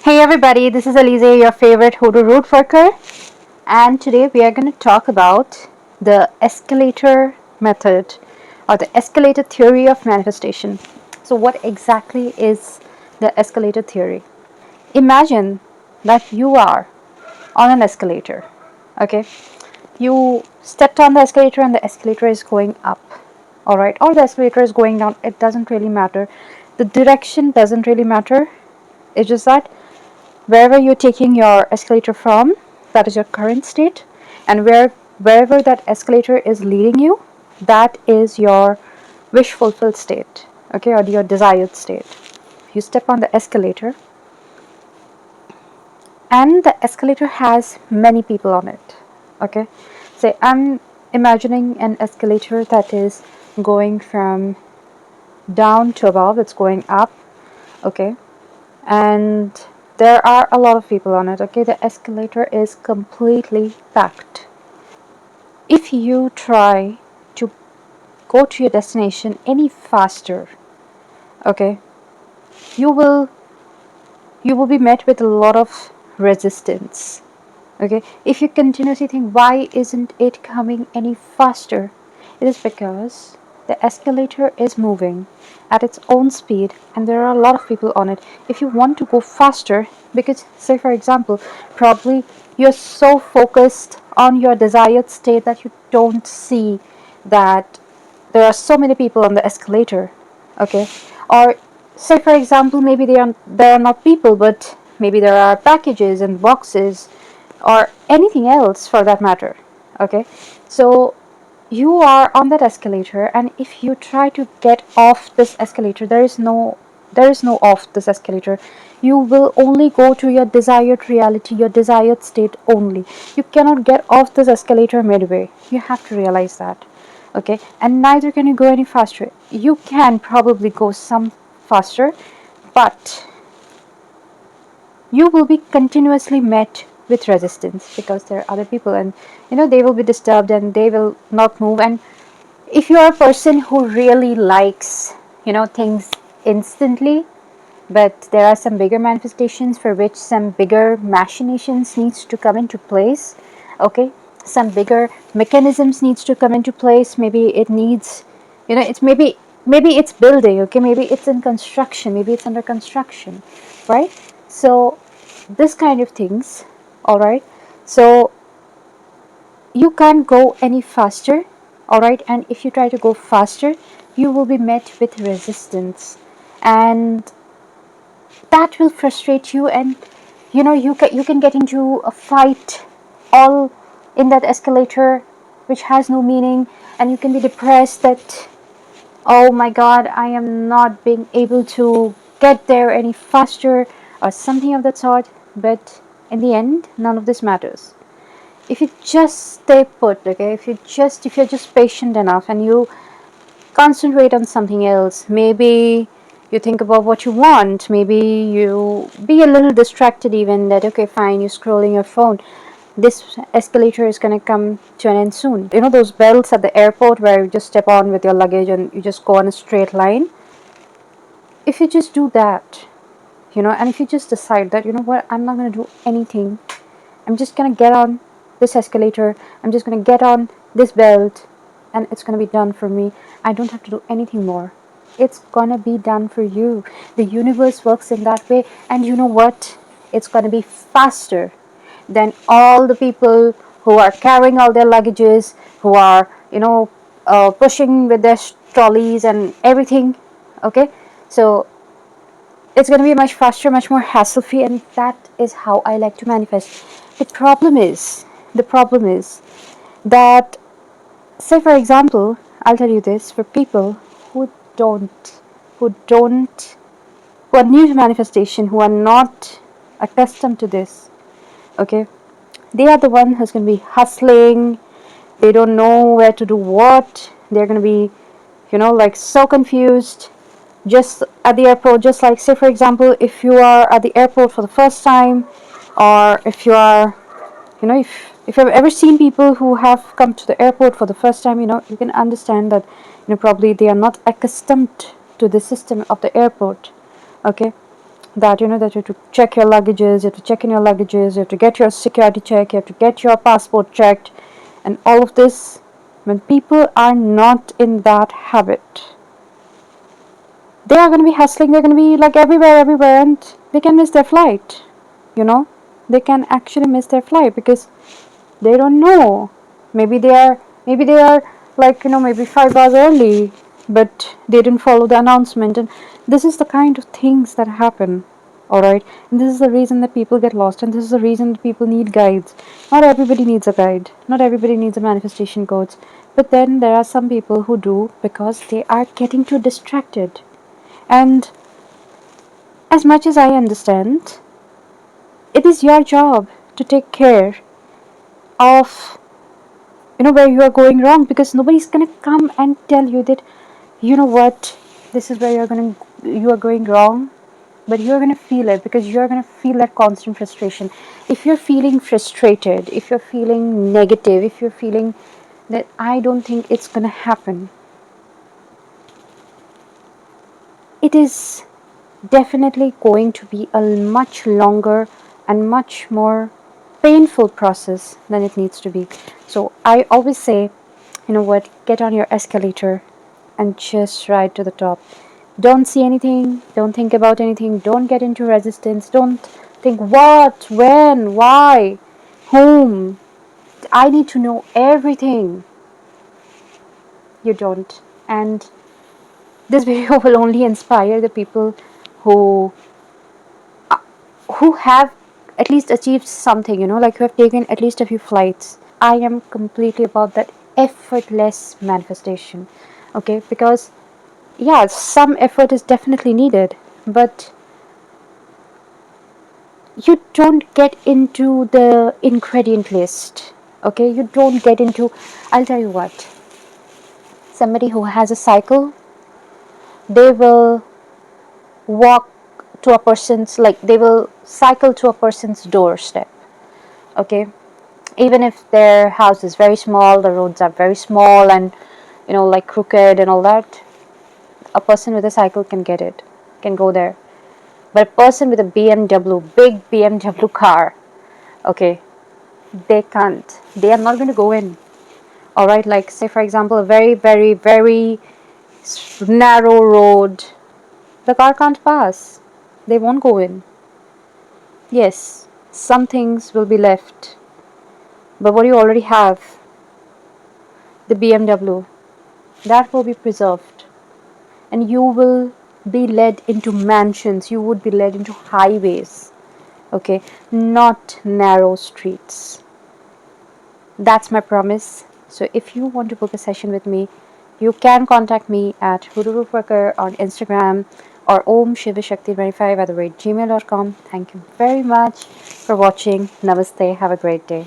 Hey everybody, this is Alize, your favorite Hoodoo root worker, and today we are going to talk about the escalator method or the escalator theory of manifestation. So, what exactly is the escalator theory? Imagine that you are on an escalator, okay? You stepped on the escalator and the escalator is going up, all right, or the escalator is going down. It doesn't really matter. The direction doesn't really matter. It's just that wherever you're taking your escalator from, that is your current state, and wherever that escalator is leading you, that is your wish fulfilled state, okay, or your desired state. You step on the escalator, and the escalator has many people on it, okay. Say I'm imagining an escalator that is going from down to above, it's going up, okay, and there are a lot of people on it, okay. The escalator is completely packed. If you try to go to your destination any faster, okay, you will you will be met with a lot of resistance, okay. If you continuously think why isn't it coming any faster, it is because the escalator is moving at its own speed and there are a lot of people on it. If you want to go faster, because say for example, probably you're so focused on your desired state that you don't see that there are so many people on the escalator, okay. Or say for example, maybe there are not people, but maybe there are packages and boxes or anything else for that matter, okay. So you are on that escalator, and if you try to get off this escalator, there is no off this escalator. You will only go to your desired reality, your desired state only. You cannot get off this escalator midway. You have to realize that, okay. And neither can you go any faster. You can probably go some faster, but you will be continuously met with resistance because there are other people, and they will be disturbed and they will not move. And if you are a person who really likes things instantly, but there are some bigger manifestations for which some bigger machinations needs to come into place, okay, some bigger mechanisms needs to come into place. Maybe it needs, it's maybe it's building, okay, maybe it's in construction, maybe it's under construction, right? So this kind of things, all right. So you can't go any faster, all right. And if you try to go faster, you will be met with resistance, and that will frustrate you. And you can get into a fight all in that escalator, which has no meaning. And you can be depressed that, oh my god, I am not being able to get there any faster, or something of that sort. But in the end, none of this matters. If you just stay put, okay, if you're just patient enough and you concentrate on something else, maybe you think about what you want, maybe you be a little distracted, even that, okay, fine, you're scrolling your phone, this escalator is going to come to an end soon. Those belts at the airport where you just step on with your luggage and you just go on a straight line. If you just do that, and if you just decide that, what, I'm not going to do anything, I'm just gonna get on this escalator, I'm just gonna get on this belt, and it's gonna be done for me. I don't have to do anything more. It's gonna be done for you. The universe works in that way, and you know what? It's gonna be faster than all the people who are carrying all their luggages, who are, pushing with their trolleys and everything. Okay, so it's going to be much faster, much more hassle free, and that is how I like to manifest. The problem is that, say for example, I'll tell you this, for people who don't, who don't, who are new to manifestation, who are not accustomed to this, okay, they are the one who's going to be hustling. They don't know where to do what. They're going to be, like so confused just at the airport. Just like, say for example, if you are at the airport for the first time, or if you are, if you've ever seen people who have come to the airport for the first time, you can understand that, probably they are not accustomed to the system of the airport, okay. that that you have to check your luggages, you have to check in your luggages, you have to get your security check, you have to get your passport checked, and all of this. When people are not in that habit, they are going to be hustling, they're going to be like everywhere, and they can miss their flight. You know, they can actually miss their flight because they don't know. Maybe they are like maybe 5 hours early, but they didn't follow the announcement, and this is the kind of things that happen. All right, and this is the reason that people get lost, and this is the reason that people need guides. Not everybody needs a guide. Not everybody needs a manifestation coach. But then there are some people who do because they are getting too distracted. And as much as I understand, it is your job to take care of where you are going wrong, because nobody's going to come and tell you that what, this is where you are going wrong. But you're going to feel it, because you're going to feel that constant frustration. If you're feeling frustrated, if you're feeling negative, if you're feeling that I don't think it's going to happen, it is definitely going to be a much longer and much more painful process than it needs to be. So I always say, what, get on your escalator and just ride to the top. Don't see anything, don't think about anything, don't get into resistance, don't think what, when, why, whom. I need to know everything. You don't. And this video will only inspire the people who have at least achieved something, like who have taken at least a few flights. I am completely about that effortless manifestation. Okay, because yeah, some effort is definitely needed, but you don't get into the ingredient list. Okay, you don't get into, I'll tell you what, somebody who has a cycle, they will walk to a person's, like they will cycle to a person's doorstep. Okay, even if their house is very small, the roads are very small and like crooked and all that, a person with a cycle can get it, can go there. But a person with a BMW, big BMW car, okay, they can't. They are not going to go in. All right, like say for example, a very, very, very narrow road, the car can't pass. They won't go in. Yes, some things will be left, but what you already have, the BMW, that will be preserved, and you will be led into mansions. You would be led into highways. Okay, not narrow streets. That's my promise. So if you want to book a session with me, you can contact me at Huduruworker on Instagram or omshivashakti25 @gmail.com. Thank you very much for watching. Namaste. Have a great day.